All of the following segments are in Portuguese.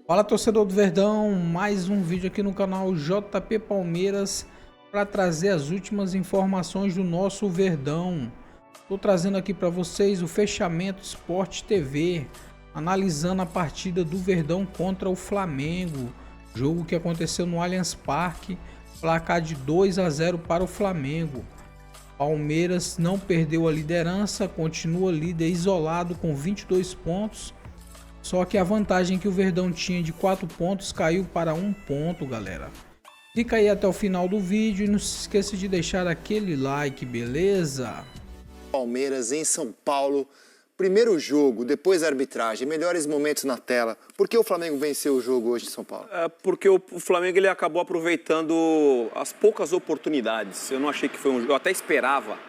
Fala, torcedor do Verdão, mais um vídeo aqui no canal JP Palmeiras para trazer as últimas informações do nosso Verdão. Estou trazendo aqui para vocês o fechamento Sport TV, analisando a partida do Verdão contra o Flamengo, jogo que aconteceu no Allianz Parque, placar de 2-0 para o Flamengo. Palmeiras não perdeu a liderança, continua líder isolado com 22 pontos. Só que a vantagem que o Verdão tinha de 4 pontos caiu para 1 ponto, galera. Fica aí até o final do vídeo e não se esqueça de deixar aquele like, beleza? Palmeiras em São Paulo, primeiro jogo, depois da arbitragem, melhores momentos na tela. Por que o Flamengo venceu o jogo hoje em São Paulo? Porque o Flamengo ele acabou aproveitando as poucas oportunidades. Eu não achei que foi um jogo, eu até esperava,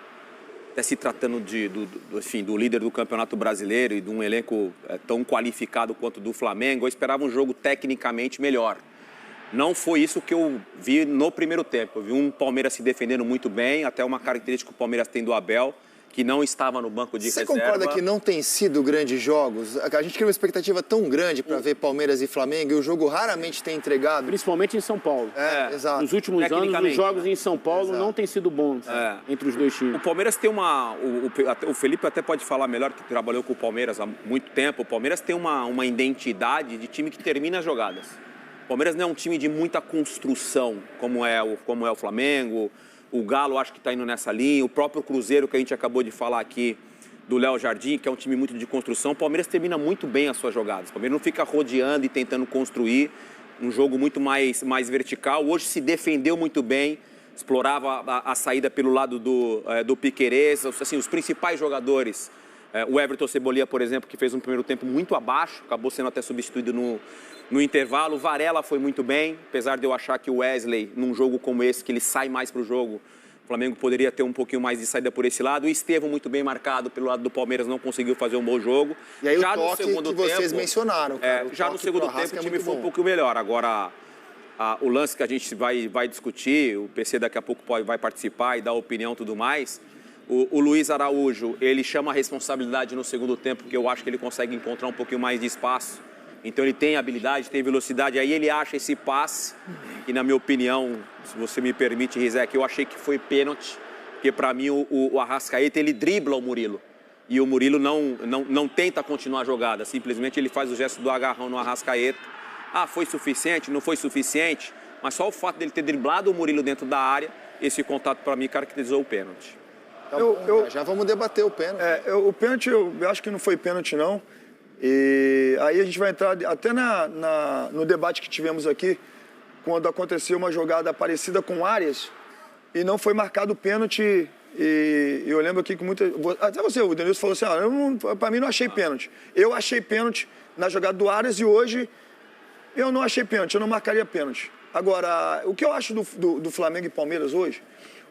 até se tratando do líder do Campeonato Brasileiro e de um elenco tão qualificado quanto o do Flamengo, eu esperava um jogo tecnicamente melhor. Não foi isso que eu vi no primeiro tempo. Eu vi um Palmeiras se defendendo muito bem, até uma característica que o Palmeiras tem do Abel, que não estava no banco de reserva. Você concorda que não tem sido grandes jogos? A gente criou uma expectativa tão grande para ver Palmeiras e Flamengo e o jogo raramente tem entregado. Principalmente em São Paulo. Exato. Nos últimos anos, os jogos em São Paulo não têm sido bons entre os dois times. O Palmeiras tem o Felipe até pode falar melhor, que trabalhou com o Palmeiras há muito tempo. O Palmeiras tem uma identidade de time que termina as jogadas. O Palmeiras não é um time de muita construção, como é o Flamengo. O Galo acho que está indo nessa linha. O próprio Cruzeiro, que a gente acabou de falar aqui, do Léo Jardim, que é um time muito de construção. O Palmeiras termina muito bem as suas jogadas. O Palmeiras não fica rodeando e tentando construir um jogo muito mais vertical. Hoje se defendeu muito bem, explorava a saída pelo lado do Piquerez. Assim, os principais jogadores, o Everton Cebolinha, por exemplo, que fez um primeiro tempo muito abaixo, acabou sendo até substituído no intervalo. O Varela foi muito bem, apesar de eu achar que o Wesley, num jogo como esse, que ele sai mais para o jogo, o Flamengo poderia ter um pouquinho mais de saída por esse lado. O Estevão muito bem marcado pelo lado do Palmeiras, não conseguiu fazer um bom jogo. E aí já o toque no segundo que vocês mencionaram, cara. Já no segundo tempo o time foi um pouco melhor. Agora, o lance que a gente vai discutir, o PC daqui a pouco vai participar e dar opinião e tudo mais. O Luiz Araújo, ele chama a responsabilidade no segundo tempo, porque eu acho que ele consegue encontrar um pouquinho mais de espaço. Então ele tem habilidade, tem velocidade, aí ele acha esse passe, e na minha opinião, se você me permite, Rizek, eu achei que foi pênalti, porque para mim o Arrascaeta, ele dribla o Murilo, e o Murilo não tenta continuar a jogada, simplesmente ele faz o gesto do agarrão no Arrascaeta. Foi suficiente? Não foi suficiente? Mas só o fato dele ter driblado o Murilo dentro da área, esse contato para mim caracterizou o pênalti. Então, já vamos debater o pênalti. O pênalti, eu acho que não foi pênalti, não. E aí a gente vai entrar até no debate que tivemos aqui, quando aconteceu uma jogada parecida com o Arias, e não foi marcado o pênalti. E eu lembro aqui que até você, o Denilson, falou assim, para mim não achei pênalti. Eu achei pênalti na jogada do Arias e hoje eu não achei pênalti, eu não marcaria pênalti. Agora, o que eu acho do Flamengo e Palmeiras hoje,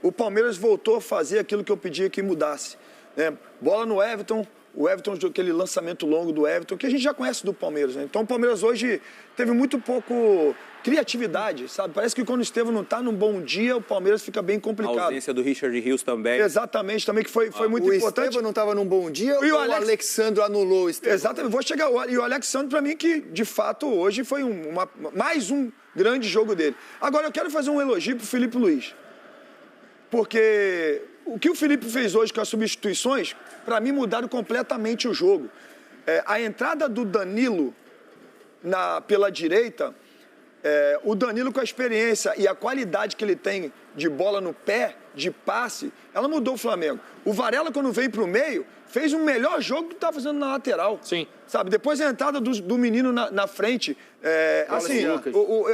o Palmeiras voltou a fazer aquilo que eu pedia que mudasse, né? Bola no Everton, o Everton, aquele lançamento longo do Everton, que a gente já conhece do Palmeiras, né? Então o Palmeiras hoje teve muito pouco criatividade, sabe? Parece que quando o Estevão não está num bom dia, o Palmeiras fica bem complicado. A ausência do Richard Rios também. Exatamente, também que foi muito importante. O Estevão não estava num bom dia ou o Alexandre anulou o Estevão? Exatamente, vou chegar. E o Alexandre, para mim, que de fato hoje foi mais um grande jogo dele. Agora eu quero fazer um elogio pro Felipe Luiz. Porque o que o Felipe fez hoje com as substituições, para mim, mudaram completamente o jogo. A entrada do Danilo pela direita, o Danilo com a experiência e a qualidade que ele tem de bola no pé, de passe, ela mudou o Flamengo. O Varela, quando veio para o meio, fez um melhor jogo que estava fazendo na lateral. Sim. Sabe, depois a entrada do menino na frente, assim,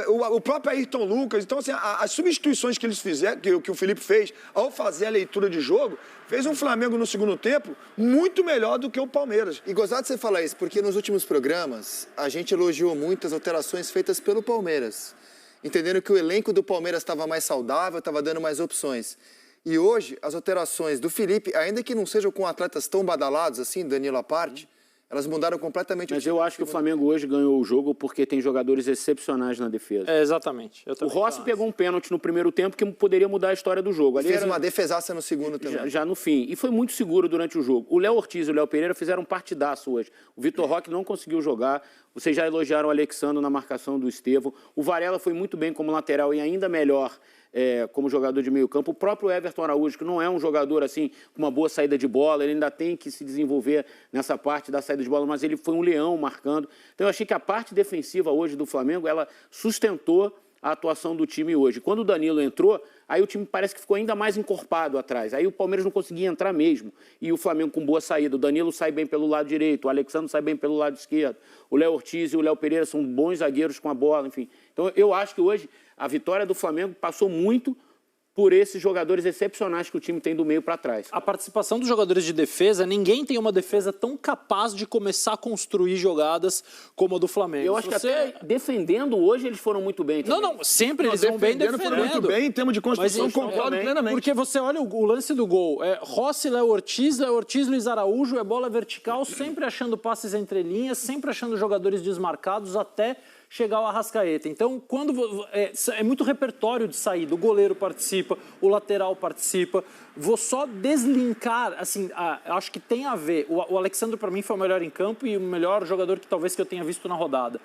o próprio Ayrton Lucas. Então, assim, as substituições que eles fizeram, que o Felipe fez, ao fazer a leitura de jogo, fez um Flamengo no segundo tempo muito melhor do que o Palmeiras. E gozado de você falar isso, porque nos últimos programas a gente elogiou muito as alterações feitas pelo Palmeiras, entendendo que o elenco do Palmeiras estava mais saudável, estava dando mais opções. E hoje, as alterações do Felipe, ainda que não sejam com atletas tão badalados assim, Danilo à parte, Elas mudaram completamente o Mas time. eu acho que o Flamengo hoje ganhou o jogo porque tem jogadores excepcionais na defesa. Exatamente. O Rossi pegou um pênalti no primeiro tempo que poderia mudar a história do jogo. Ali Fez uma defesaça no segundo também. já no fim. E foi muito seguro durante o jogo. O Léo Ortiz e o Léo Pereira fizeram um partidaço hoje. O Vitor Roque não conseguiu jogar. Vocês já elogiaram o Alexandre na marcação do Estevão. O Varela foi muito bem como lateral e ainda melhor como jogador de meio campo. O próprio Everton Araújo, que não é um jogador assim com uma boa saída de bola, ele ainda tem que se desenvolver nessa parte da saída de bola, mas ele foi um leão marcando. Então eu achei que a parte defensiva hoje do Flamengo, ela sustentou a atuação do time hoje. Quando o Danilo entrou, aí o time parece que ficou ainda mais encorpado atrás. Aí o Palmeiras não conseguia entrar mesmo. E o Flamengo com boa saída. O Danilo sai bem pelo lado direito, o Alexandre sai bem pelo lado esquerdo. O Léo Ortiz e o Léo Pereira são bons zagueiros com a bola, enfim. Então eu acho que hoje a vitória do Flamengo passou muito por esses jogadores excepcionais que o time tem do meio para trás. A participação dos jogadores de defesa, ninguém tem uma defesa tão capaz de começar a construir jogadas como a do Flamengo. Eu acho que até defendendo hoje eles foram muito bem também. Não, sempre eles vão bem defendendo. Foram muito bem, em termos de construção, Mas, concordo plenamente. Porque você olha o lance do gol, Rossi, Léo Ortiz, Luiz Araújo, bola vertical, sempre achando passes entre linhas, sempre achando jogadores desmarcados até chegar ao Arrascaeta. Então, quando é muito repertório de saída, o goleiro participa, o lateral participa. Vou só deslinkar, assim, acho que tem a ver. O Alexandre, para mim, foi o melhor em campo e o melhor jogador que talvez que eu tenha visto na rodada.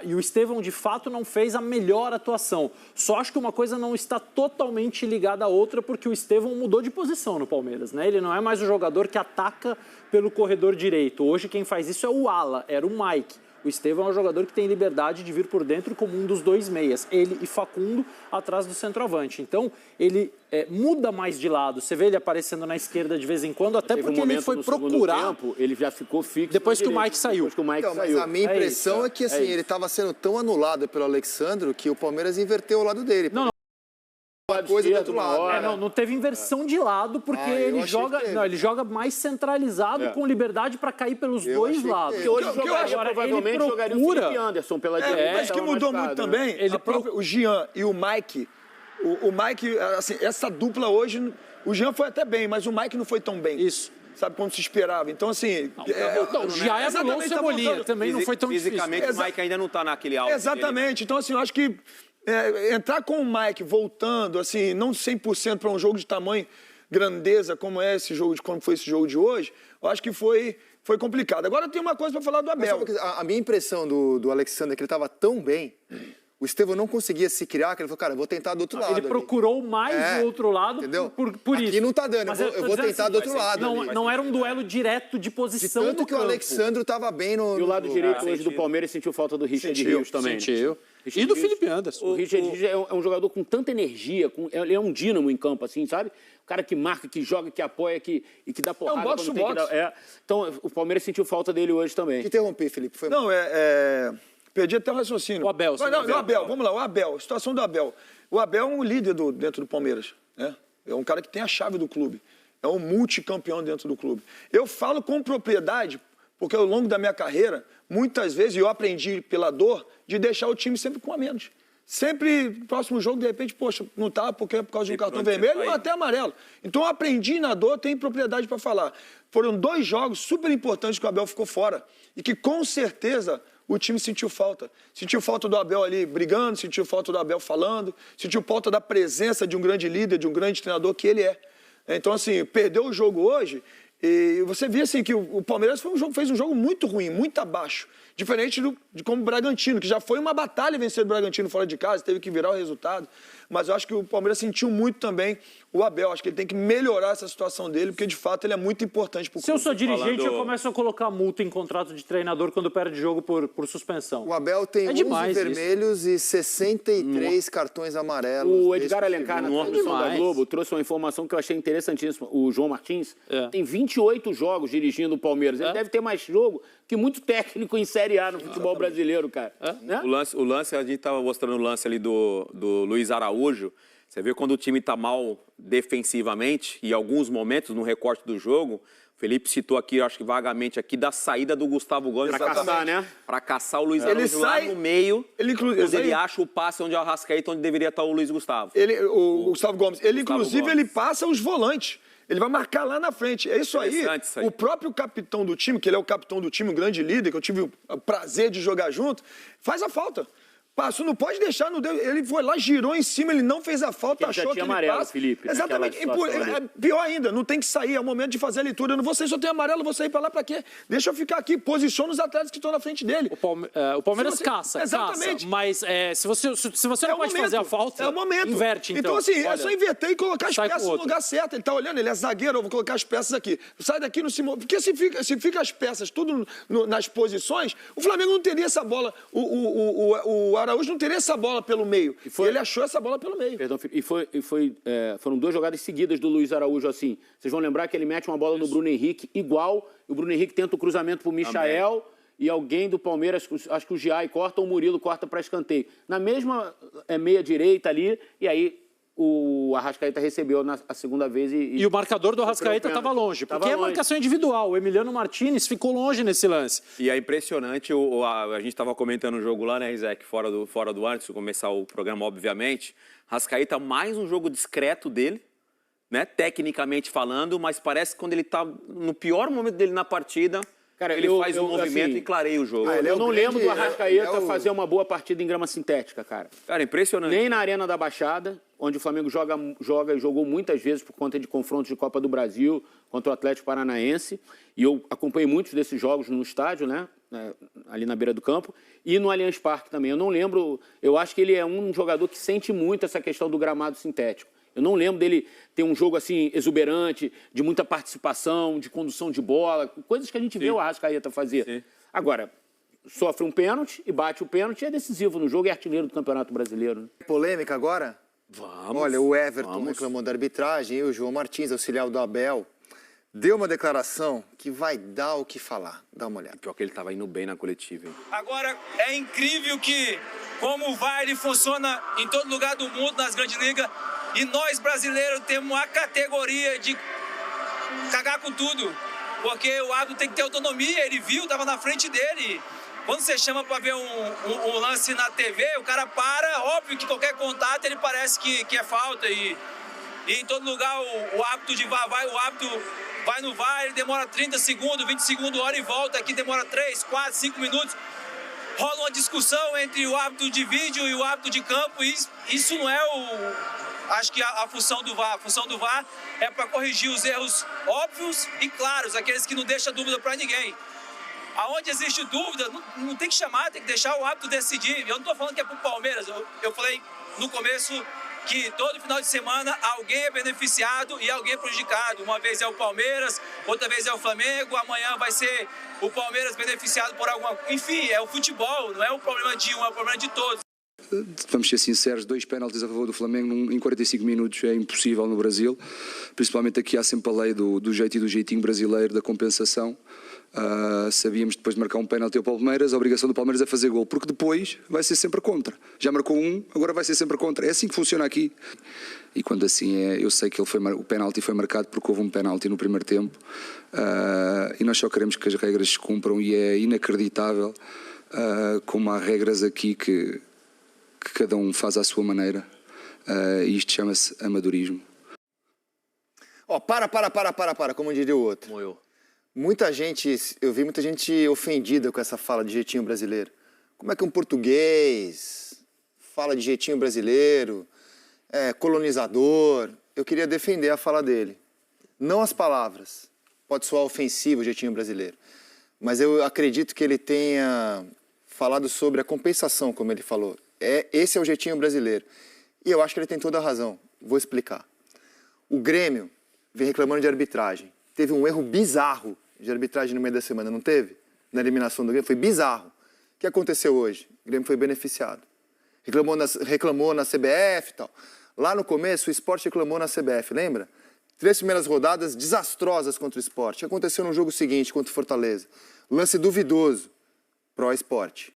E o Estevão, de fato, não fez a melhor atuação. Só acho que uma coisa não está totalmente ligada à outra, porque o Estevão mudou de posição no Palmeiras, né? Ele não é mais o jogador que ataca pelo corredor direito. Hoje quem faz isso é o ala, era o Mike. O Estevão é um jogador que tem liberdade de vir por dentro como um dos dois meias. Ele e Facundo atrás do centroavante. Então, ele muda mais de lado. Você vê ele aparecendo na esquerda de vez em quando, até porque ele foi procurar... Tempo, ele já ficou fixo. Depois que o Mike saiu. Mas a minha impressão é que assim, ele estava sendo tão anulado pelo Alexandre que o Palmeiras inverteu o lado dele. Não. Uma coisa do outro lado. Não teve inversão de lado, porque ele joga mais centralizado, com liberdade para cair pelos dois lados. Porque hoje provavelmente jogaria o Felipe Anderson pela direita. Mas que mudou muito também, o Jean e o Mike, o Mike, assim, essa dupla hoje, o Jean foi até bem, mas o Mike não foi tão bem. Isso. Sabe, como se esperava. Então, assim... o Jean anulou o Cebolinha, também não foi tão difícil. Fisicamente, o Mike ainda não está naquele alto. Exatamente. Então, assim, eu acho que entrar com o Mike voltando, assim, não 100% para um jogo de tamanho, grandeza, como foi esse jogo de hoje, eu acho que foi complicado. Agora tem uma coisa para falar do Abel. A minha impressão do Alexandre é que ele estava tão bem, o Estevão não conseguia se criar, que ele falou, cara, eu vou tentar do outro lado. Ele procurou mais o outro lado, entendeu? Por isso. Aqui não tá dando, eu vou tentar do outro lado. Não era um duelo direto de posição de tanto do que o Alexandre estava bem no... E o lado direito hoje do Palmeiras sentiu falta do Richard Rios também. Sentiu. E do Felipe Anderson. O Richard Rios é um jogador com tanta energia, ele é um dínamo em campo, assim, sabe? O cara que marca, que joga, que apoia, que dá porrada. Boxe. Então, o Palmeiras sentiu falta dele hoje também. Te interrompi, Felipe. Foi... Não, perdi até o raciocínio. O Abel. O Abel, vamos lá, o Abel. A situação do Abel. O Abel é um líder dentro do Palmeiras, né? É um cara que tem a chave do clube. É um multicampeão dentro do clube. Eu falo com propriedade, porque ao longo da minha carreira, muitas vezes, eu aprendi pela dor de deixar o time sempre com a menos. Sempre, próximo jogo, de repente, poxa, não tá porque é por causa de um cartão vermelho ou até amarelo. Então, eu aprendi na dor, tenho propriedade para falar. Foram 2 jogos super importantes que o Abel ficou fora e que, com certeza, o time sentiu falta. Sentiu falta do Abel ali brigando, sentiu falta do Abel falando, sentiu falta da presença de um grande líder, de um grande treinador que ele é. Então, assim, perdeu o jogo hoje e você vê assim, que o Palmeiras fez um jogo muito ruim, muito abaixo. Diferente de como o Bragantino, que já foi uma batalha vencer o Bragantino fora de casa, teve que virar o resultado. Mas eu acho que o Palmeiras sentiu muito também o Abel. Acho que ele tem que melhorar essa situação dele, porque de fato ele é muito importante para o clube. Se eu sou dirigente, eu começo a colocar multa em contrato de treinador quando perde jogo por suspensão. O Abel tem 11 vermelhos e 63 cartões amarelos. O Edgar Alencar, na transmissão da Globo, trouxe uma informação que eu achei interessantíssima. O João Martins tem 28 jogos dirigindo o Palmeiras. Ele deve ter mais jogo que muito técnico em Série A no futebol brasileiro, cara. Né? O lance, a gente estava mostrando o lance ali do Luiz Araújo. Você vê quando o time está mal defensivamente, e em alguns momentos, no recorte do jogo, o Felipe citou aqui, acho que vagamente aqui, da saída do Gustavo Gomes para caçar, né? Para caçar o Luiz Araújo lá no meio, ele acha o passe onde é o Arrascaeta, onde deveria estar o Luiz Gustavo. O Gustavo Gomes, ele inclusive ele passa os volantes. Ele vai marcar lá na frente. É isso aí. Interessante isso aí. O próprio capitão do time, que ele é o capitão do time, um grande líder, que eu tive o prazer de jogar junto, faz a falta. Passou, não pode deixar, não deu. Ele foi lá, girou em cima, ele não fez a falta, Ele já achou tinha que ele amarelo, passa. Felipe, Exatamente. naquela situação É ali. pior ainda, não tem que sair, é o momento de fazer a leitura. Eu não vou sair, só tenho amarelo, vou sair pra lá pra quê? Deixa eu ficar aqui, posiciona os atletas que estão na frente dele. O Palmeiras Se você- caça, Exatamente. mas se você não pode fazer a falta, é o momento. inverte então. Então, assim, é Olha, só inverter e colocar as sai com peças no outro. lugar certo. Ele tá olhando, ele é zagueiro, eu vou colocar as peças aqui. Sai daqui no Simão. Porque se fica as peças tudo nas posições, o Flamengo não teria essa bola, o Araújo não teria essa bola pelo meio. E ele achou essa bola pelo meio. Perdão, foram 2 jogadas seguidas do Luiz Araújo assim. Vocês vão lembrar que ele mete uma bola no Bruno Henrique igual, e o Bruno Henrique tenta o cruzamento pro Michael e alguém do Palmeiras, acho que o Giai corta ou o Murilo corta para escanteio. Na mesma meia direita ali, e aí o Arrascaeta recebeu a segunda vez E o marcador do Arrascaeta estava longe, porque é marcação individual. O Emiliano Martinez ficou longe nesse lance. E é impressionante, a gente estava comentando o jogo lá, né, Rizek, fora do ar, antes de começar o programa, obviamente. Arrascaeta, mais um jogo discreto dele, né, tecnicamente falando, mas parece que quando ele está no pior momento dele na partida, Cara, ele faz um movimento assim, e clareia o jogo. ele é Eu o não grande- lembro do Arrascaeta é o- fazer uma boa partida em grama sintética, cara. Cara, impressionante. Nem na Arena da Baixada, onde o Flamengo joga e jogou muitas vezes por conta de confrontos de Copa do Brasil contra o Atlético Paranaense. E eu acompanhei muitos desses jogos no estádio, né? Ali na beira do campo. E no Allianz Parque também. Eu não lembro... Eu acho que ele é um jogador que sente muito essa questão do gramado sintético. Eu não lembro dele ter um jogo assim exuberante, de muita participação, de condução de bola, coisas que a gente vê o Arrascaeta fazer. Sim. Agora, sofre um pênalti e bate o pênalti, é decisivo no jogo, é artilheiro do Campeonato Brasileiro. Né? Polêmica agora? Vamos. Olha, o Everton vamos. reclamou da arbitragem e o João Martins, auxiliar do Abel, deu uma declaração que vai dar o que falar. Dá uma olhada. Pior que ele estava indo bem na coletiva, hein? Agora, é incrível que, como o VAR ele funciona em todo lugar do mundo, nas grandes ligas, e nós brasileiros temos a categoria de cagar com tudo, porque o árbitro tem que ter autonomia, ele viu, estava na frente dele. Quando você chama para ver um lance na TV, o cara para, óbvio que qualquer contato ele parece que é falta, e em todo lugar o árbitro de VAR o árbitro vai no VAR, ele demora 30 segundos, 20 segundos, hora e volta, aqui demora 3, 4, 5 minutos. Rola uma discussão entre o árbitro de vídeo e o árbitro de campo, e isso não é acho que a função do VAR. A função do VAR é para corrigir os erros óbvios e claros, aqueles que não deixam dúvida para ninguém. Aonde existe dúvida, não tem que chamar, tem que deixar o árbitro decidir. Eu não estou falando que é para o Palmeiras, eu falei no começo que todo final de semana alguém é beneficiado e alguém é prejudicado. Uma vez é o Palmeiras, outra vez é o Flamengo, amanhã vai ser o Palmeiras beneficiado por alguma... Enfim, é o futebol, não é o problema de um, é o problema de todos. Vamos ser sinceros, 2 penaltis a favor do Flamengo em 45 minutos é impossível no Brasil. Principalmente aqui há sempre a lei do jeito e do jeitinho brasileiro da compensação. Sabíamos depois de marcar um penalti ao Palmeiras, a obrigação do Palmeiras é fazer gol, porque depois vai ser sempre contra. Já marcou um, agora vai ser sempre contra. É assim que funciona aqui. E quando assim é, eu sei que o penalti foi marcado porque houve um penalti no primeiro tempo, e nós só queremos que as regras se cumpram, e é inacreditável como há regras aqui que cada um faz à sua maneira, e isto chama-se amadorismo. Ó, para, como diria o outro. Moeu. Eu vi muita gente ofendida com essa fala de jeitinho brasileiro. Como é que um português fala de jeitinho brasileiro, colonizador? Eu queria defender a fala dele. Não as palavras. Pode soar ofensivo o jeitinho brasileiro. Mas eu acredito que ele tenha falado sobre a compensação, como ele falou. Esse é o jeitinho brasileiro. E eu acho que ele tem toda a razão. Vou explicar. O Grêmio vem reclamando de arbitragem. Teve um erro bizarro de arbitragem no meio da semana, não teve? Na eliminação do Grêmio, foi bizarro. O que aconteceu hoje? O Grêmio foi beneficiado. Reclamou na CBF e tal. Lá no começo, o Sport reclamou na CBF, lembra? 3 primeiras rodadas desastrosas contra o Sport. O que aconteceu no jogo seguinte contra o Fortaleza? Lance duvidoso, pró-Sport.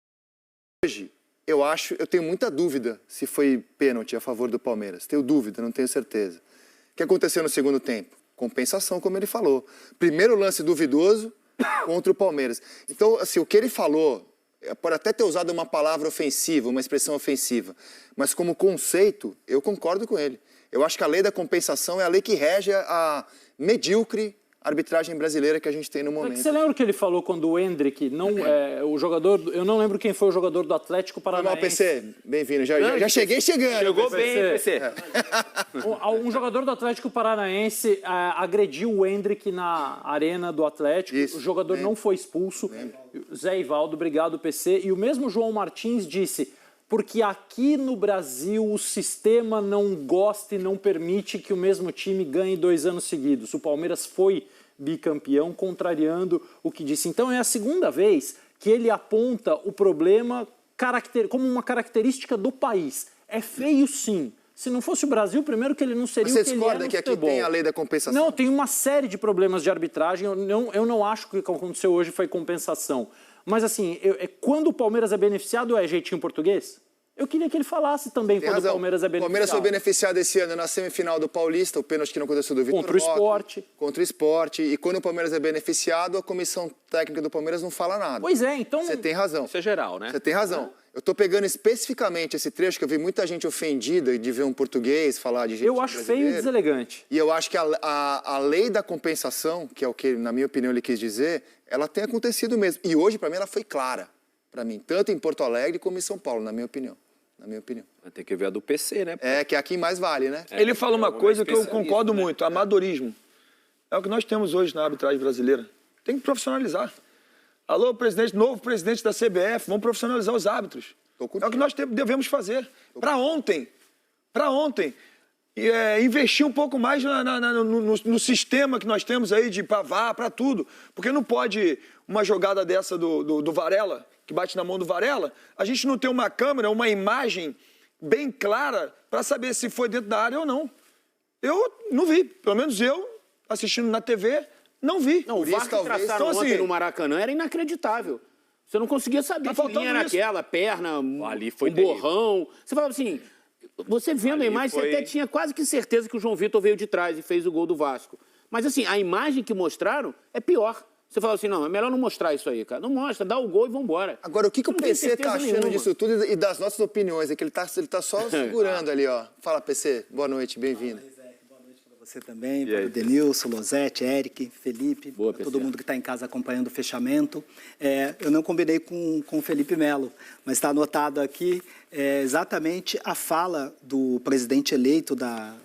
Hoje, eu tenho muita dúvida se foi pênalti a favor do Palmeiras. Tenho dúvida, não tenho certeza. O que aconteceu no segundo tempo? Compensação, como ele falou. Primeiro lance duvidoso contra o Palmeiras. Então, assim, o que ele falou, pode até ter usado uma palavra ofensiva, uma expressão ofensiva, mas como conceito, eu concordo com ele. Eu acho que a lei da compensação é a lei que rege medíocre arbitragem brasileira que a gente tem no momento. Você lembra o que ele falou quando o Hendrick, o jogador, eu não lembro quem foi o jogador do Atlético Paranaense. Mal, PC, bem-vindo. Já cheguei chegando. Chegou bem, PC. Um jogador do Atlético Paranaense agrediu o Hendrick na arena do Atlético. Isso, o jogador não foi expulso. Zé Ivaldo, obrigado, PC. E o mesmo João Martins disse, porque aqui no Brasil o sistema não gosta e não permite que o mesmo time ganhe 2 anos seguidos. O Palmeiras foi bicampeão, contrariando o que disse. Então é a segunda vez que ele aponta o problema como uma característica do país. É feio, sim. Se não fosse o Brasil, primeiro que ele não seria o que ele é no futebol. Você discorda que aqui tem a lei da compensação? Não, tem uma série de problemas de arbitragem. Eu não acho que o que aconteceu hoje foi compensação. Mas assim, quando o Palmeiras é beneficiado, é jeitinho português? Eu queria que ele falasse também quando o Palmeiras é beneficiado. O Palmeiras foi beneficiado esse ano na semifinal do Paulista, o pênalti que não aconteceu do Vitor Contra o Sport. Contra o Sport. E quando o Palmeiras é beneficiado, a comissão técnica do Palmeiras não fala nada. Pois é, então... Você tem razão. Isso é geral, né? Você tem razão. Eu tô pegando especificamente esse trecho, que eu vi muita gente ofendida de ver um português falar de jeitinho brasileiro. Eu acho feio e deselegante. E eu acho que a lei da compensação, que é o que, na minha opinião, ele quis dizer, ela tem acontecido mesmo. E hoje, para mim, ela foi clara. Para mim, tanto em Porto Alegre como em São Paulo, na minha opinião. Vai ter que ver a do PC, né? É, que aqui mais vale, né? Ele fala uma coisa que eu concordo muito, amadorismo. É o que nós temos hoje na arbitragem brasileira. Tem que profissionalizar. Alô, presidente, novo presidente da CBF, vamos profissionalizar os árbitros. É o que nós devemos fazer. Para ontem. Investir um pouco mais no sistema que nós temos aí de VAR, para tudo. Porque não pode uma jogada dessa do Varela, que bate na mão do Varela, a gente não tem uma câmera, uma imagem bem clara para saber se foi dentro da área ou não. Eu não vi. Pelo menos eu, assistindo na TV, não vi. Não, o VAR que traçaram ontem no Maracanã era inacreditável. Você não conseguia saber que linha era aquela, perna, ali foi borrão. Você falava assim, você vendo a imagem, você até tinha quase que certeza que o João Vitor veio de trás e fez o gol do Vasco. Mas assim, a imagem que mostraram é pior. Você fala assim, não, é melhor não mostrar isso aí, cara. Não mostra, dá o gol e vambora. Agora, o que o PC tá achando disso tudo e das nossas opiniões? É que ele tá só segurando ali, ó. Fala, PC, boa noite, bem-vindo. Boa noite para você também, para o Denilson, Losete, Eric, Felipe, para todo mundo que está em casa acompanhando o fechamento. Eu não combinei com o Felipe Melo, mas está anotado aqui exatamente a fala do presidente eleito da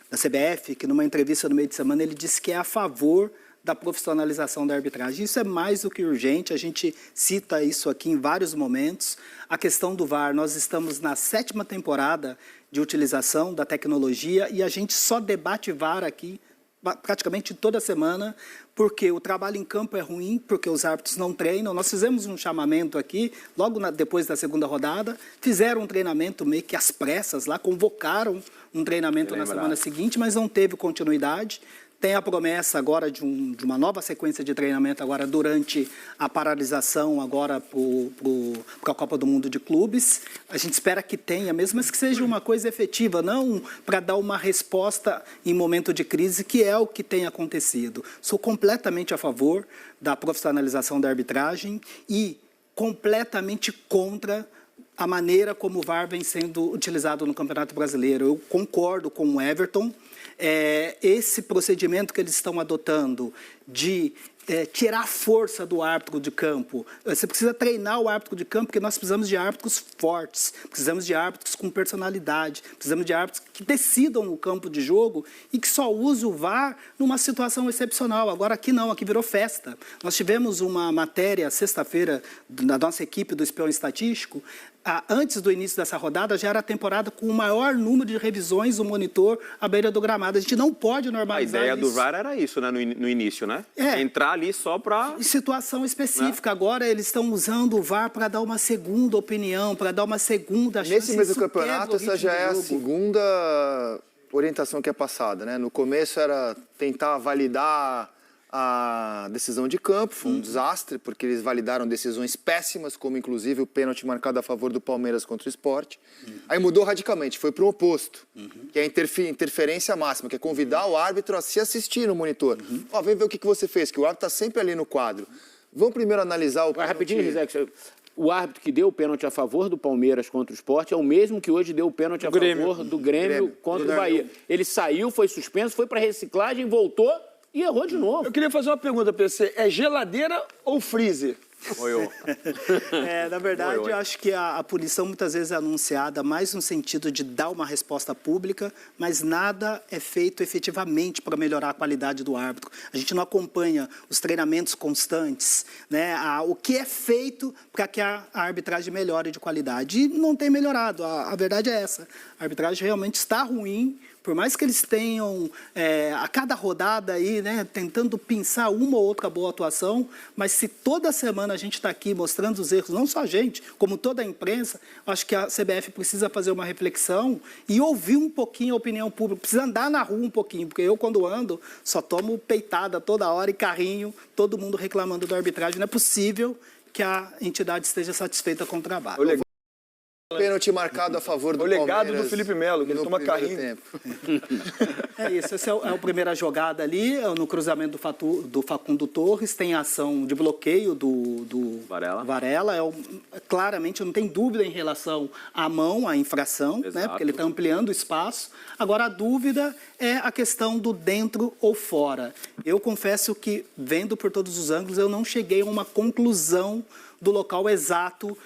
CBF, que numa entrevista no meio de semana ele disse que é a favor da profissionalização da arbitragem. Isso é mais do que urgente, a gente cita isso aqui em vários momentos. A questão do VAR, nós estamos na 7ª temporada de utilização da tecnologia e a gente só debate VAR aqui praticamente toda semana, porque o trabalho em campo é ruim, porque os árbitros não treinam. Nós fizemos um chamamento aqui, logo depois da 2ª rodada, fizeram um treinamento meio que às pressas lá, convocaram um treinamento na semana seguinte, mas não teve continuidade. Tem a promessa agora de uma nova sequência de treinamento agora durante a paralisação agora para a Copa do Mundo de Clubes. A gente espera que tenha, mesmo mas que seja uma coisa efetiva, não para dar uma resposta em momento de crise, que é o que tem acontecido. Sou completamente a favor da profissionalização da arbitragem e completamente contra a maneira como o VAR vem sendo utilizado no Campeonato Brasileiro. Eu concordo com o Everton. Esse procedimento que eles estão adotando de tirar a força do árbitro de campo. Você precisa treinar o árbitro de campo, porque nós precisamos de árbitros fortes, precisamos de árbitros com personalidade, precisamos de árbitros que decidam no campo de jogo e que só usam o VAR numa situação excepcional. Agora aqui não, aqui virou festa. Nós tivemos uma matéria sexta-feira da nossa equipe do Espião Estatístico. Antes do início dessa rodada, já era a temporada com o maior número de revisões do monitor à beira do gramado. A gente não pode normalizar isso. A ideia do VAR era isso, né, no início, né? Entrar ali só para... Situação específica. Né? Agora eles estão usando o VAR para dar uma segunda opinião, para dar uma segunda chance. Nesse mesmo campeonato, essa já é a segunda orientação que é passada, né? No começo era tentar validar a decisão de campo, foi um desastre, porque eles validaram decisões péssimas, como inclusive o pênalti marcado a favor do Palmeiras contra o Sport. Aí mudou radicalmente, foi para o oposto, que é a interferência máxima, que é convidar o árbitro a se assistir no monitor. Vem ver o que você fez, que o árbitro está sempre ali no quadro. Vamos primeiro analisar o pênalti. Rapidinho, Rizek, o árbitro que deu o pênalti a favor do Palmeiras contra o Sport é o mesmo que hoje deu o pênalti a favor do Grêmio contra o Bahia. Ele saiu, foi suspenso, foi para reciclagem, voltou e errou de novo. Eu queria fazer uma pergunta para você. É geladeira ou freezer? Na verdade, eu acho que a punição muitas vezes é anunciada mais no sentido de dar uma resposta pública, mas nada é feito efetivamente para melhorar a qualidade do árbitro. A gente não acompanha os treinamentos constantes, né? O que é feito para que a arbitragem melhore de qualidade. E não tem melhorado, a verdade é essa. A arbitragem realmente está ruim. Por mais que eles tenham, a cada rodada aí, né, tentando pensar uma ou outra boa atuação, mas se toda semana a gente está aqui mostrando os erros, não só a gente, como toda a imprensa, acho que a CBF precisa fazer uma reflexão e ouvir um pouquinho a opinião pública, precisa andar na rua um pouquinho, porque eu, quando ando, só tomo peitada toda hora e carrinho, todo mundo reclamando da arbitragem. Não é possível que a entidade esteja satisfeita com o trabalho. Pênalti marcado a favor do Palmeiras. O legado do Felipe Melo, que ele toma carrinho. É isso, essa é a primeira jogada ali, no cruzamento do Facundo Torres, tem a ação de bloqueio do Varela. Claramente, não tem dúvida em relação à mão, à infração, né, porque ele está ampliando o espaço. Agora, a dúvida é a questão do dentro ou fora. Eu confesso que, vendo por todos os ângulos, eu não cheguei a uma conclusão do local exato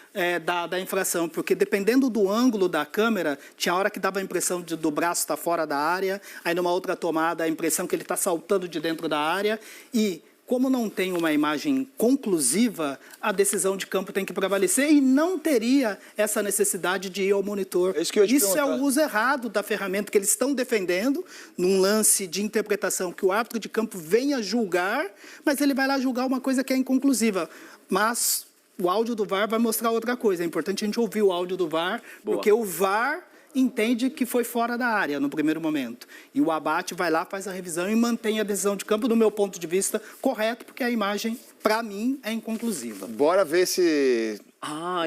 da infração, porque dependendo do ângulo da câmera, tinha hora que dava a impressão do braço estar fora da área, aí numa outra tomada a impressão que ele está saltando de dentro da área e, como não tem uma imagem conclusiva, a decisão de campo tem que prevalecer e não teria essa necessidade de ir ao monitor. Isso é o uso errado da ferramenta que eles estão defendendo, num lance de interpretação que o árbitro de campo venha julgar, mas ele vai lá julgar uma coisa que é inconclusiva. Mas o áudio do VAR vai mostrar outra coisa. É importante a gente ouvir o áudio do VAR, porque o VAR entende que foi fora da área no primeiro momento. E o abate vai lá, faz a revisão e mantém a decisão de campo, do meu ponto de vista, correto, porque a imagem, para mim, é inconclusiva. Bora ver se...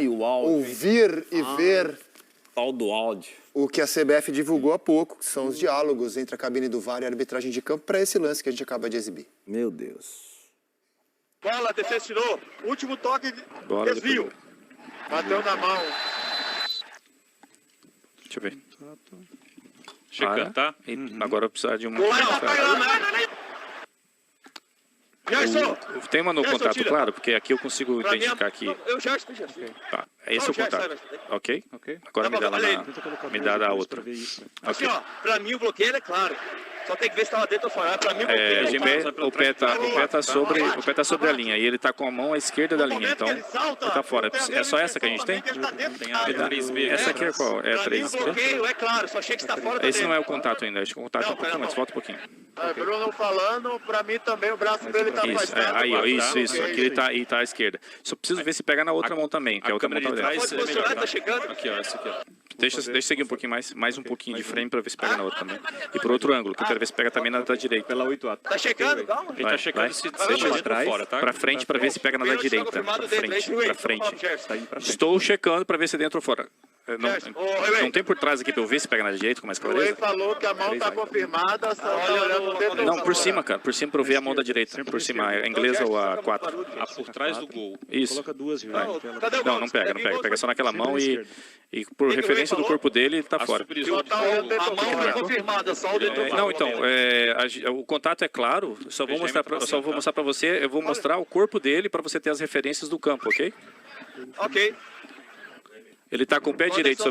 e o áudio. Ouvir e ver... Tal do áudio. O que a CBF divulgou há pouco, que são os diálogos entre a cabine do VAR e a arbitragem de campo para esse lance que a gente acaba de exibir. Meu Deus. Bola, defesa tirou. Último toque, desvio. Bateu na mão. Deixa eu ver. Chegando, tá? Agora eu preciso de uma... Tem uma no contato, claro, porque aqui eu consigo identificar aqui. Eu já. Tá, esse é o contato. Ok? Agora me dá da outra. Assim, ó, pra mim o bloqueio é claro. Só tem que ver se estava dentro ou fora. Pra mim, o pé tá sobre a linha e ele tá com a mão à esquerda da linha, então ele tá fora. É só essa que a gente tem? Essa aqui é qual? É a 3B? O bloqueio é claro, só achei que está fora. Esse não é o contato ainda, acho que o contato é um pouquinho mais, volta um pouquinho. Bruno falando, pra mim também o braço dele tá afastado. Aí, ó, isso, aqui ele tá à esquerda. Só preciso ver se pega na outra mão também, que a outra mão tá dentro. Tá chegando? Aqui, ó, essa aqui, ó. Deixa eu seguir um pouquinho mais um pouquinho de frame para ver se pega na outra também. E por outro ângulo, que eu quero ver se pega também na da direita. Pela 8A. Tá checando? Calma. Ele tá checando se deixa de trás, para frente para ver se pega na da direita. Para frente. Estou checando para ver se é dentro ou fora. Não tem por trás aqui para eu ver se pega na direita com mais clareza? Ele falou que a mão tá confirmada, só tá olhando o dedo. Não, por cima, cara. Por cima para eu ver a mão da direita. Por cima, a inglesa ou a 4. Por trás do gol. Isso. Não pega. Pega só naquela mão e por referência do corpo dele, tá fora. A mão tá confirmada, só o dedo. Não, então, o contato é claro. Só vou mostrar para você. Eu vou mostrar o corpo dele para você ter as referências do campo, ok? Ok. Ele está com o pé direito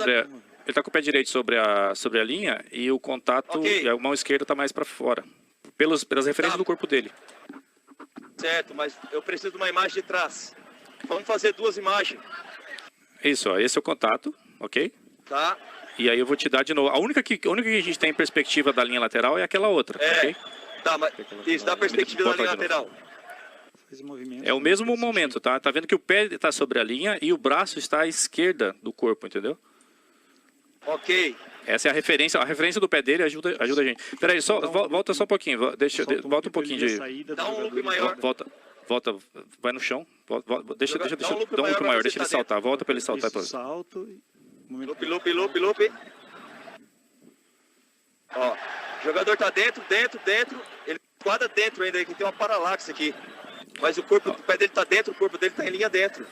sobre a linha e o contato, a mão esquerda está mais para fora, pelas referências do corpo dele. Certo, mas eu preciso de uma imagem de trás. Vamos fazer duas imagens. Isso, ó, esse é o contato, ok? Tá. E aí eu vou te dar de novo. A única que a gente tem em perspectiva da linha lateral é aquela outra, ok? Tá, mas isso, dá perspectiva da linha lateral. É o mesmo momento, tá? Tá vendo que o pé está sobre a linha e o braço está à esquerda do corpo, entendeu? Ok. Essa é a referência do pé dele ajuda a gente. Peraí, volta só um pouquinho, volta um pouquinho de... Dá um loop maior. Volta, vai no chão, deixa dá um loop maior, deixa ele saltar, volta para ele saltar. Loop. Ó, o jogador tá dentro, ele quadra dentro ainda, que tem uma paralaxe aqui. Mas o pé dele tá dentro, o corpo dele tá em linha dentro.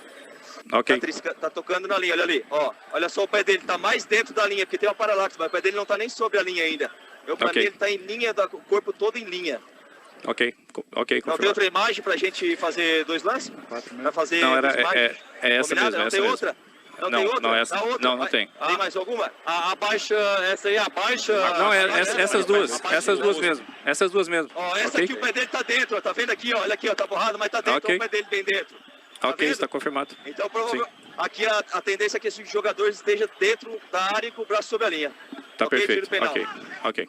Ok. Tá tocando na linha, olha ali. Ó, olha só o pé dele, tá mais dentro da linha, porque tem uma paralaxe, mas o pé dele não tá nem sobre a linha ainda. Pra mim ele tá em linha, o corpo todo em linha. Ok, Não tem outra imagem pra gente fazer 2 lances? Pra fazer não, era, imagens? é essa Combinado? mesmo, Não essa tem mesmo. outra? Não, Não, tem outra? não, essa, outra? não tem. Tem mais alguma? A baixa, essa aí, a baixa... Não, essas duas mesmo. Essas duas mesmo. Ó, essa okay? aqui o pé dele tá dentro, ó, tá vendo aqui, ó, olha aqui, ó, tá borrado, mas tá dentro, Okay. ó, o pé dele bem dentro. Tá Ok, vendo? está confirmado. Então, provavelmente, aqui a tendência é que esse jogador esteja dentro da área e com o braço sobre a linha. Tá Ok, perfeito, tiro penal. ok.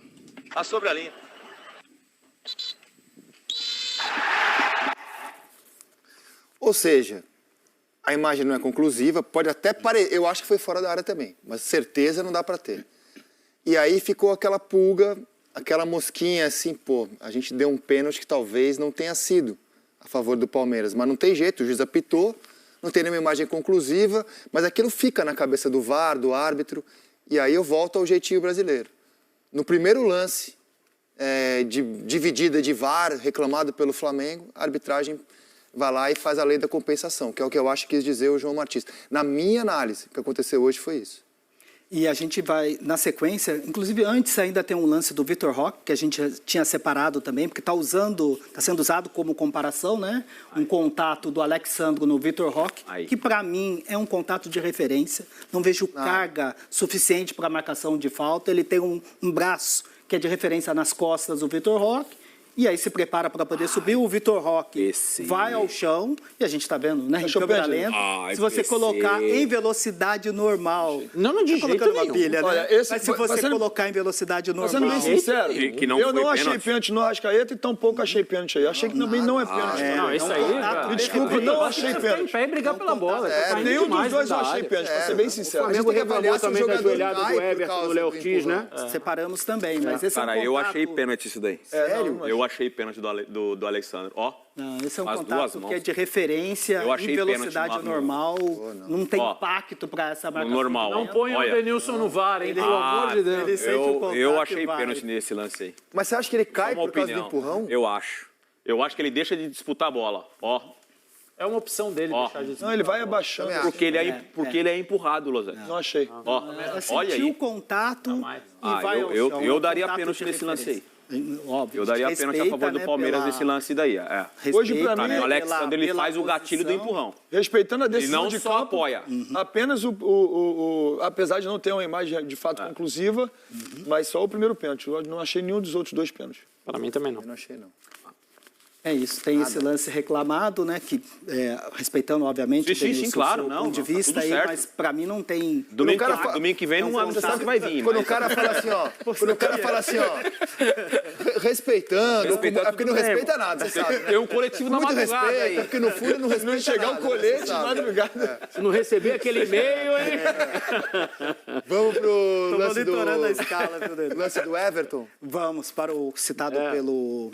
Tá sobre a linha. Ou seja, a imagem não é conclusiva, pode até parecer, eu acho que foi fora da área também, mas certeza não dá para ter. E aí ficou aquela pulga, aquela mosquinha assim, pô, a gente deu um pênalti que talvez não tenha sido a favor do Palmeiras, mas não tem jeito, o juiz apitou, não tem nenhuma imagem conclusiva, mas aquilo fica na cabeça do VAR, do árbitro, e aí eu volto ao jeitinho brasileiro. No primeiro lance, de dividida de VAR, reclamado pelo Flamengo, a arbitragem vai lá e faz a lei da compensação, que é o que eu acho que quis dizer o João Martins. Na minha análise, o que aconteceu hoje foi isso. E a gente vai, na sequência, inclusive antes ainda tem um lance do Vitor Roque, que a gente tinha separado também, porque está sendo usado como comparação, né? Um contato do Alexandro no Vitor Roque, que para mim é um contato de referência. Não vejo carga suficiente para a marcação de falta. Ele tem um braço que é de referência nas costas do Vitor Roque. E aí se prepara para poder subir, o Vitor Roque vai ao chão, e a gente está vendo, né, em câmera lenta, se você colocar em velocidade normal... Não, de jeito nenhum. Pilha, né? Olha, mas se você colocar em velocidade normal... Sendo bem sincero, que não eu foi não achei pênalti. pênalti no Arrascaeta e tampouco achei pênalti aí. Achei que também não é pênalti. Não, isso aí... Me desculpa, não achei pênalti. Em pé e brigar pela bola. Nenhum dos dois eu achei pênalti, para ser bem sincero. O Flamengo reclamou também da joelhada do Everton no Léo Ortiz, né? Separamos também, mas esse é um Cara, contato... eu achei pênalti isso daí. Sério? Eu achei pênalti do Alexandre. Ó. Não, esse é um As contato duas que mãos. é de referência, Eu achei em velocidade pênalti no- normal, não tem Ó, impacto para essa marcação. normal. Não ponha o Olha. Denilson no VAR, hein? Pelo amor de Deus. Ele sente o contato Eu e achei vai. pênalti nesse lance aí. Mas você acha que ele cai Uma por causa do opinião. empurrão? Eu acho. Eu acho que ele deixa de disputar a bola. Ó. É uma opção dele Ó. deixar de... Não, ele vai abaixando. Porque ele é empurrado, Lozé. Não achei. Ó. Olha Sentiu o aí. contato e vai ao eu chão. eu É um daria contato pênalti de nesse lance aí. referência. Óbvio, Eu daria pênalti a favor do Palmeiras nesse lance daí. Hoje, pra Pra mim, mim, o Alexandre ele faz o gatilho do empurrão. respeitando a Ele decisão não de só campo, apoia. apenas apesar de não ter uma imagem de fato conclusiva, mas só o primeiro pênalti. Eu não achei nenhum dos outros 2 pênaltis. Para mim também não. Eu não achei, não. É isso, tem esse lance reclamado, né, que respeitando, obviamente, Sim, Denilson, claro, seu não, ponto de tá tudo vista aí, certo. mas para mim não tem... Domingo, cara fa- domingo que vem não você sabe que vai vir. Quando mas- o cara fala assim, ó, respeitando, é porque não respeita nada, sabe? Tem um coletivo na Muito madrugada respeita, aí. porque no fundo não respeita Chegar nada, um colete, sabe? madrugada. Se não receber aquele e-mail, hein? Vamos pro Tô lance monitorando a escala, viu, Denilson? lance do Everton. Vamos para o citado pelo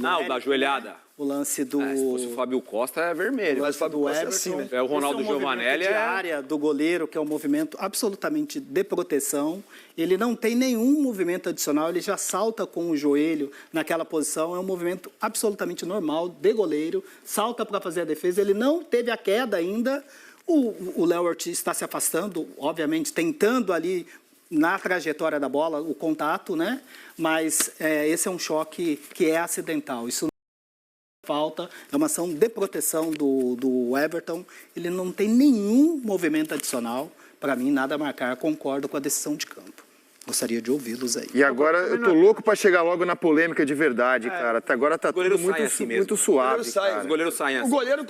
Ah, o Eric, da joelhada. o lance do... Se fosse o Fábio Costa, é vermelho. Mas o Fábio Costa é Everton. assim, né? É o Ronaldo Esse é um Giovanelli, movimento de área do goleiro, que é um movimento absolutamente de proteção. Ele não tem nenhum movimento adicional, ele já salta com o joelho naquela posição. É um movimento absolutamente normal de goleiro, salta para fazer a defesa. Ele não teve a queda ainda. O Léo Ortiz está se afastando, obviamente, tentando ali na trajetória da bola o contato, né? Mas esse é um choque que é acidental. Isso falta, é uma ação de proteção do Everton. Ele não tem nenhum movimento adicional. Para mim, nada a marcar. Concordo com a decisão de campo. Gostaria de ouvi-los aí. E agora eu tô louco pra chegar logo na polêmica de verdade, cara. Até agora tá tudo goleiro sai muito, assim mesmo. muito suave, O goleiro sai, cara. Os goleiros saem O assim. goleiro,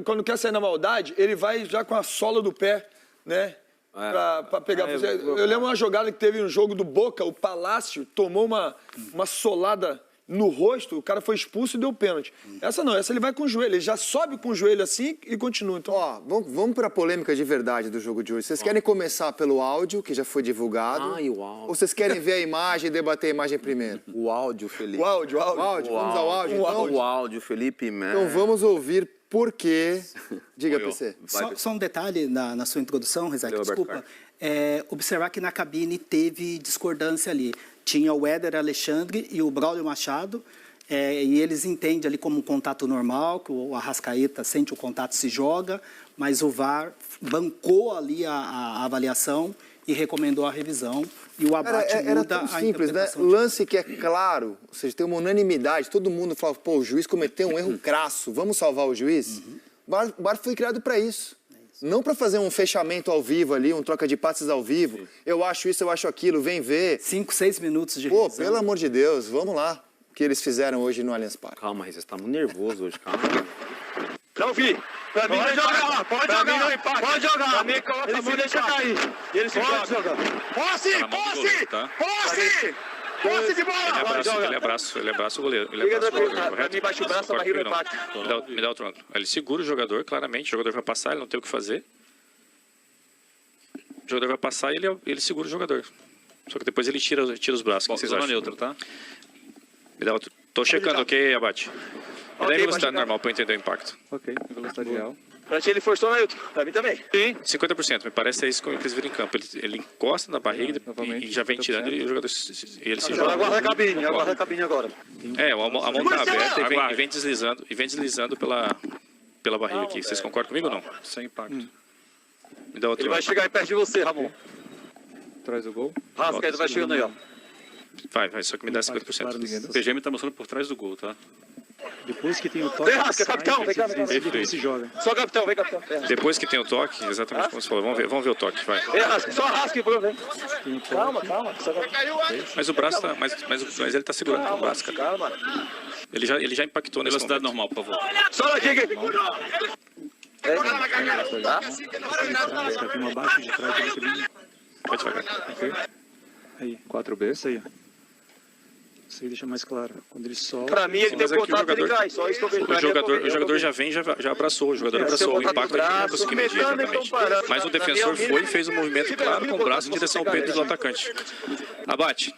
quando quer sair na maldade, ele vai já com a sola do pé, né? Pra pegar. Eu lembro uma jogada que teve no jogo do Boca, o Palácio tomou uma solada no rosto, o cara foi expulso e deu pênalti. Essa não, essa ele vai com o joelho, ele já sobe com o joelho assim e continua. Então, Ó, vamos pra polêmica de verdade do jogo de hoje. Vocês querem começar pelo áudio, que já foi divulgado? Ai, o áudio. Ou vocês querem ver a imagem e debater a imagem primeiro? O áudio, Felipe. o áudio. O áudio? Vamos ao áudio, então? O áudio, Felipe. Então vamos ouvir por quê. Diga, PC. Só um detalhe na sua introdução, Rezak, Roberto desculpa. Carlos. Observar que na cabine teve discordância ali. Tinha o Éder Alexandre e o Braulio Machado, e eles entendem ali como um contato normal, que o Arrascaeta sente o contato, se joga, mas o VAR bancou ali a avaliação e recomendou a revisão. E o abate era muda tão a simples, né? interpretação. Lance que é claro, ou seja, tem uma unanimidade, todo mundo fala, pô, o juiz cometeu um erro crasso, vamos salvar o juiz? O VAR foi criado para isso. Não para fazer um fechamento ao vivo ali, um troca de passes ao vivo. Eu acho isso, eu acho aquilo, vem ver. 5, 6 minutos de Pô, revisão. pelo amor de Deus, vamos lá. O que eles fizeram hoje no Allianz Parque. Calma, Reza, você tá muito nervoso hoje, calma. Não vi. Pra mim pode jogar, pode jogar. Não empate. Pode jogar. Pra mim coloca ele se deixa cair. Ele se pode jogar. Posse, posse, posse. Posse de bola. Ele abraça o goleiro. Ele abraça o goleiro, Pra correto? mim baixa o braço, a barriga no empate. Me dá o tronco. Ele segura o jogador, claramente. O jogador vai passar, ele não tem o que fazer. O jogador vai passar e ele segura o jogador. Só que depois ele tira os braços. O que vocês acham? Neutro, tá? Me dá outro. Tô checando, ok, Abate? Me dá em velocidade normal para eu entender o impacto. Ok, velocidade real. Pra ti ele forçou na neutro, pra mim também. Sim. 50%, me parece é isso que eles viram em campo. Ele encosta na barriga e já vem tirando e o jogador ele se joga. Aguarda a cabine agora. É, a mão tá aberta e vem deslizando pela barriga aqui. Vocês concordam comigo ou não? Sem impacto. Me dá outro. Ele vai chegar aí perto de você, Ramon. Traz o gol. Rascaeta vai chegando aí, ó. Vai, só que me dá 50%. O PGM tá mostrando por trás do gol, tá? Depois que tem o toque, Vem, Rasca, capitão, vem cá. se joga. Só capitão, vem, capitão. Depois que tem o toque, exatamente como você falou, vamos ver o toque, vai. Vem, Rasca, só rasca e vem. Calma. Mas o braço tá, mas ele tá segurando com o braço, cara. Calma. Ele já impactou nesse Velocidade momento. normal, por favor. Só na giga. Tem uma baixa de trás, deixa bem. Pode devagar. Aí, 4B, isso aí. Isso aí deixa mais claro. Quando ele solta... Pra mim, ele tem contato, ele cai. Só isso que eu vejo. O jogador já vem, já abraçou. O jogador abraçou o impacto, a gente não conseguiu medir exatamente. Mas o defensor foi e fez um movimento claro com o braço em direção ao peito do atacante. Abate,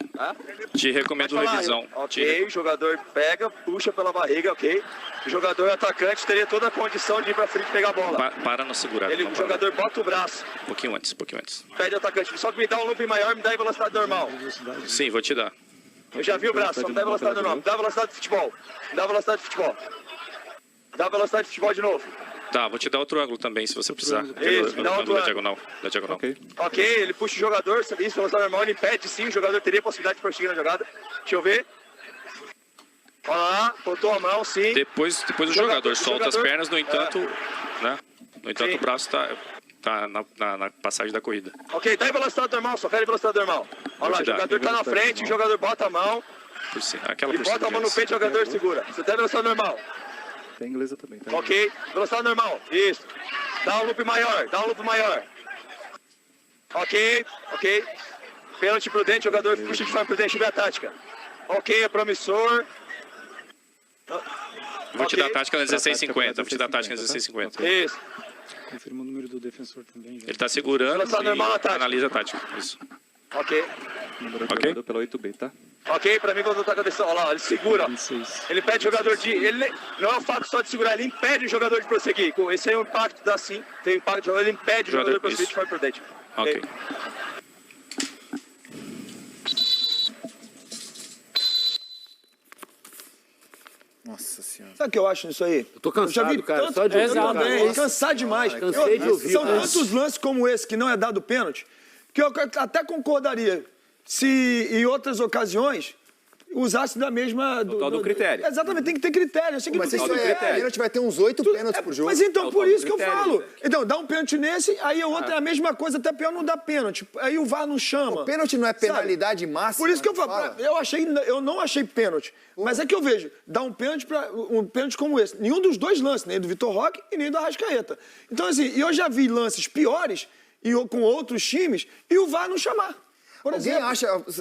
te recomendo revisão. Ok, o jogador pega, puxa pela barriga, ok. O jogador atacante teria toda a condição de ir pra frente e pegar a bola. Para na segurada. O jogador bota o braço. Um pouquinho antes. Pede o atacante. Só que me dá um loop maior, me dá em velocidade normal. Sim, vou te dar. Eu já vi o braço, só me dá velocidade normal. Me dá velocidade de futebol. Me dá velocidade de futebol. Me dá velocidade de futebol de novo. Tá, vou te dar outro ângulo também, se você precisar. Isso, me dá outro da ângulo. diagonal. Ok, ele puxa o jogador, isso, velocidade normal, ele impede sim, o jogador teria possibilidade de prosseguir na jogada. Deixa eu ver. Olha lá, botou a mão, sim. Depois o jogador solta as pernas, no entanto, né? No entanto, Sim. o braço tá na passagem da corrida. Ok, tá em velocidade normal, só quero em velocidade normal. Olha lá, o jogador tá na frente, o jogador bota a mão. Aquela E bota a mão no peito, o jogador segura. Você tá em velocidade normal. Tem inglesa também, tá? Ok, velocidade normal, isso. Dá um loop maior. Ok. Pênalti prudente, jogador puxa de forma prudente, vê a tática. Ok, é promissor. Vou te dar a tática na 16,50. Isso. Confirma o número do defensor também. Já. Ele tá segurando Velocidade normal na e tática. analisa a tática. Isso. Ok. Ok? Pela 8B, tá? Ok, pra mim quando tá acontecendo, olha lá, ele segura, ó. 26. Ele pede o jogador de... Ele não é o fato só de segurar, ele impede o jogador de prosseguir. Esse aí é o impacto da sim, tem o impacto do jogador, ele impede o jogador de prosseguir de forma prudente. Ok. Nossa senhora. Sabe o que eu acho nisso aí? Eu tô cansado, cara, tanto, só de ouvir. Cansado demais. Cansei de ouvir. São tantos lances como esse que não é dado pênalti, que eu até concordaria se em outras ocasiões usasse da mesma... O tal do critério. Exatamente, tem que ter critério. Eu sei que Mas não isso tem é pênalti, vai ter uns 8 pênaltis por jogo. Mas então, por isso que eu critério, falo. Zé. Então, dá um pênalti nesse, aí o outro é a mesma coisa, até pior não dá pênalti. Aí o VAR não chama. O pênalti não é penalidade máxima. Por isso que eu falo, eu não achei pênalti. Mas é que eu vejo, dá um pênalti como esse. Nenhum dos dois lances, nem do Vitor Roque e nem do Arrascaeta. Então, assim, eu já vi lances piores com outros times e o VAR não chamar. Por exemplo,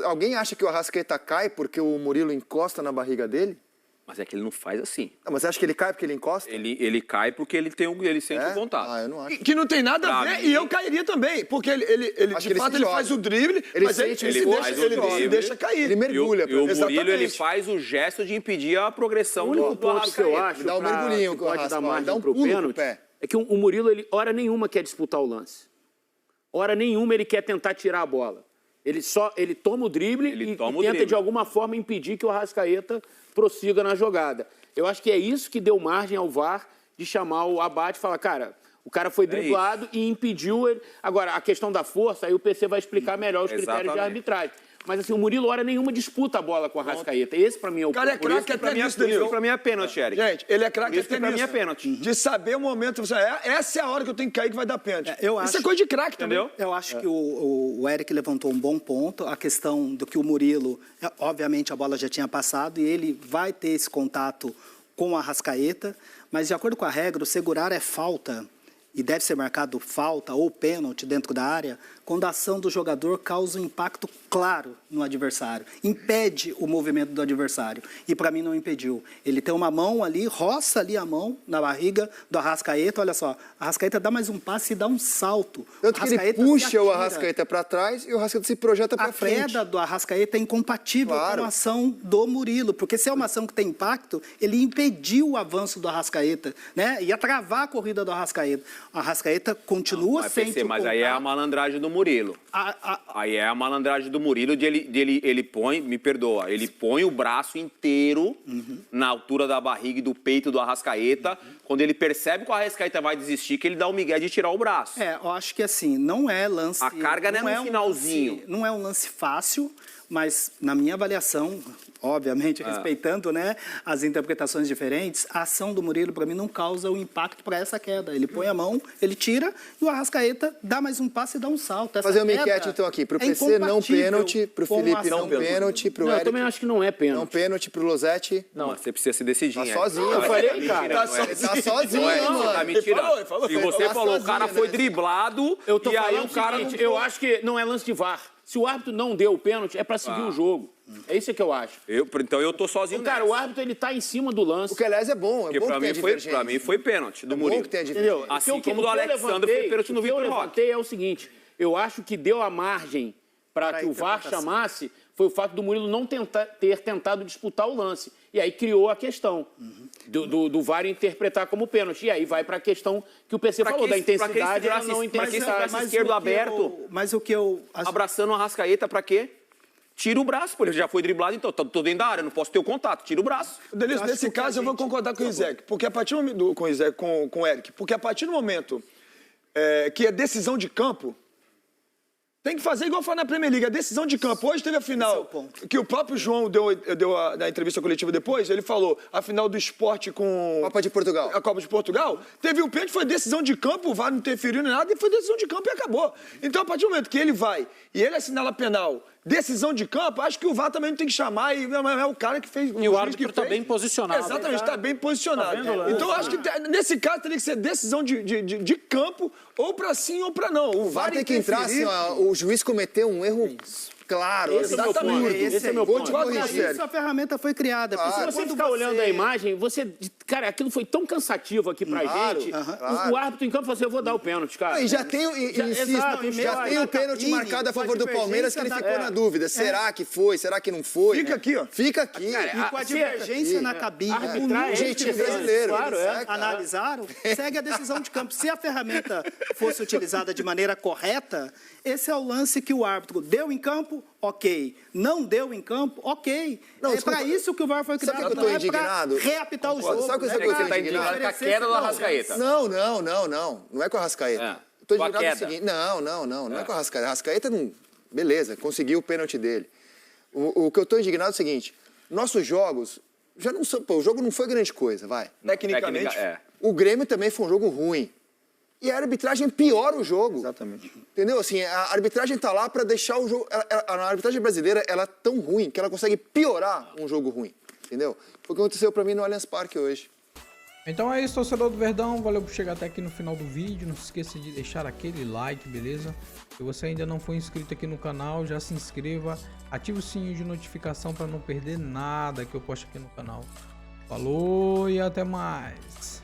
Alguém acha que o Arrascaeta cai porque o Murilo encosta na barriga dele? Mas é que ele não faz assim. Não, mas você acha que ele cai porque ele encosta? Ele cai porque ele sente o contato. Ah, eu não acho. que não tem nada a ver, e eu cairia também, porque ele de fato ele faz o drible, mas ele se deixa cair. Ele mergulha. E o Murilo, ele faz o gesto de impedir a progressão O único ponto que eu acho dá um mergulhinho que com o pode dar Arrascaeta, margem dá um pro pulo pro pênalti pé. é que o Murilo, ele, hora nenhuma, quer disputar o lance. Hora nenhuma ele quer tentar tirar a bola. Ele toma o drible e tenta de alguma forma impedir que o Arrascaeta prossiga na jogada. Eu acho que é isso que deu margem ao VAR de chamar o Abate e falar, cara, O cara foi driblado e impediu ele. Agora, a questão da força, aí o PC vai explicar melhor os critérios de arbitragem. Mas assim, o Murilo, hora nenhuma, disputa a bola com o Arrascaeta. Esse, pra mim, é o... O cara é craque até nisso, Danilo. Pra mim é pênalti, Eric. Gente, ele é craque até nisso. Pra mim é pênalti. De saber o momento, essa é a hora que eu tenho que cair que vai dar pênalti. Isso é coisa de craque também. Eu acho que o Eric levantou um bom ponto, a questão do que o Murilo, obviamente a bola já tinha passado e ele vai ter esse contato com o Arrascaeta, mas de acordo com a regra, o segurar é falta e deve ser marcado falta ou pênalti dentro da área quando a ação do jogador causa um impacto claro no adversário, impede o movimento do adversário. E para mim não impediu. Ele tem uma mão ali, roça ali a mão na barriga do Arrascaeta, olha só, a Arrascaeta dá mais um passe e dá um salto. Tanto que ele puxa o Arrascaeta para trás e o Arrascaeta se projeta para frente. A queda do Arrascaeta é incompatível com a ação do Murilo, porque se é uma ação que tem impacto, ele impediu o avanço do Arrascaeta, né? Ia travar a corrida do Arrascaeta. O Arrascaeta continua sem mas aí é a malandragem do Murilo. Aí é a malandragem do Murilo de ele põe, me perdoa, ele põe o braço inteiro na altura da barriga e do peito do Arrascaeta. Quando ele percebe que o Arrascaeta vai desistir, que ele dá o migué de tirar o braço. Eu acho que assim, não é lance... A carga não é no finalzinho. Não é um lance fácil, mas na minha avaliação, obviamente respeitando, né, as interpretações diferentes, a ação do Murilo para mim não causa o impacto para essa queda. Ele põe a mão, ele tira e o Arrascaeta dá mais um passe e dá um salto. Fazer uma enquete então aqui, para o PC não pênalti, para o Felipe não pênalti, para o Eric... Eu também acho que não é pênalti. Não pênalti, para o Losetti... Não, você precisa se decidir. Tá sozinho. Eu falei, cara. Tá sozinho, mano. Tá mentira. E você falou, o cara foi driblado e aí o cara... Eu acho que não é lance de VAR. Se o árbitro não deu o pênalti, é para seguir o jogo. É isso que eu acho. Então eu tô sozinho. Cara, o árbitro ele tá em cima do lance. O que, aliás, é bom. Porque pra mim foi pênalti do Murilo. Entendeu? Assim como do Alexandre foi pênalti no Vitor Roque. O que eu levantei é o seguinte, eu acho que deu a margem para que o VAR chamasse foi o fato do Murilo não ter tentado disputar o lance. E aí criou a questão do VAR interpretar como pênalti. E aí vai para a questão que o PC falou, da intensidade e não intensidade. Mas esquerdo aberto, mas o que eu... abraçando o Arrascaeta para quê? Tira o braço, pô, ele já foi driblado, então tô dentro da área, não posso ter o contato, tira o braço. Delício, nesse caso eu vou concordar com o Isaac, porque a partir do momento, com o Eric, porque a partir do momento que é decisão de campo, tem que fazer igual foi na Premier League, a decisão de campo. Hoje teve a final, que o próprio João deu na entrevista coletiva depois, ele falou, a final do Sport com... Copa de Portugal. A Copa de Portugal. Teve um pênalti, foi decisão de campo, o VAR não interferiu em nada, e foi decisão de campo e acabou. Então, a partir do momento que ele vai e ele assinala penal, decisão de campo, acho que o VAR também não tem que chamar, e é o cara que fez... E o árbitro está bem posicionado. Exatamente, está bem posicionado. Então, acho que nesse caso teria que ser decisão de campo, ou para sim ou para não. O VAR tem que entrar assim, o juiz cometeu um erro claro. Esse é meu ponto. Isso a ferramenta foi criada. Se você ficar olhando a imagem, cara, aquilo foi tão cansativo aqui pra gente. O árbitro em campo falou assim, eu vou dar o pênalti, cara. E já tem o pênalti marcado a favor do Palmeiras que ele ficou na dúvida. Será que foi? Será que não foi? Fica aqui, ó. Fica aqui. E com a divergência na cabine, o jeitinho brasileiro. Analisaram, segue a decisão de campo. Se a ferramenta fosse utilizada de maneira correta, esse é o lance que o árbitro deu em campo, ok. Não deu em campo, ok. Não, é para isso que o VAR foi criado. Sabe que eu tô indignado? Reapitar o jogo. Sabe que você tá indignado? Com a queda do Arrascaeta. Não. Não é com o Arrascaeta. Tô indignado no seguinte. Não é com o Arrascaeta. O Arrascaeta não... Beleza, conseguiu o pênalti dele. O que eu tô indignado é o seguinte. Nossos jogos... Já não são... Pô, o jogo não foi grande coisa, vai. Tecnicamente. O Grêmio também foi um jogo ruim. E a arbitragem piora o jogo. Exatamente. Entendeu? Assim, a arbitragem tá lá para deixar o jogo... A arbitragem brasileira, ela é tão ruim que ela consegue piorar um jogo ruim. Entendeu? Foi o que aconteceu para mim no Allianz Parque hoje. Então é isso, torcedor do Verdão. Valeu por chegar até aqui no final do vídeo. Não se esqueça de deixar aquele like, beleza? Se você ainda não for inscrito aqui no canal, já se inscreva. Ative o sininho de notificação para não perder nada que eu posto aqui no canal. Falou e até mais.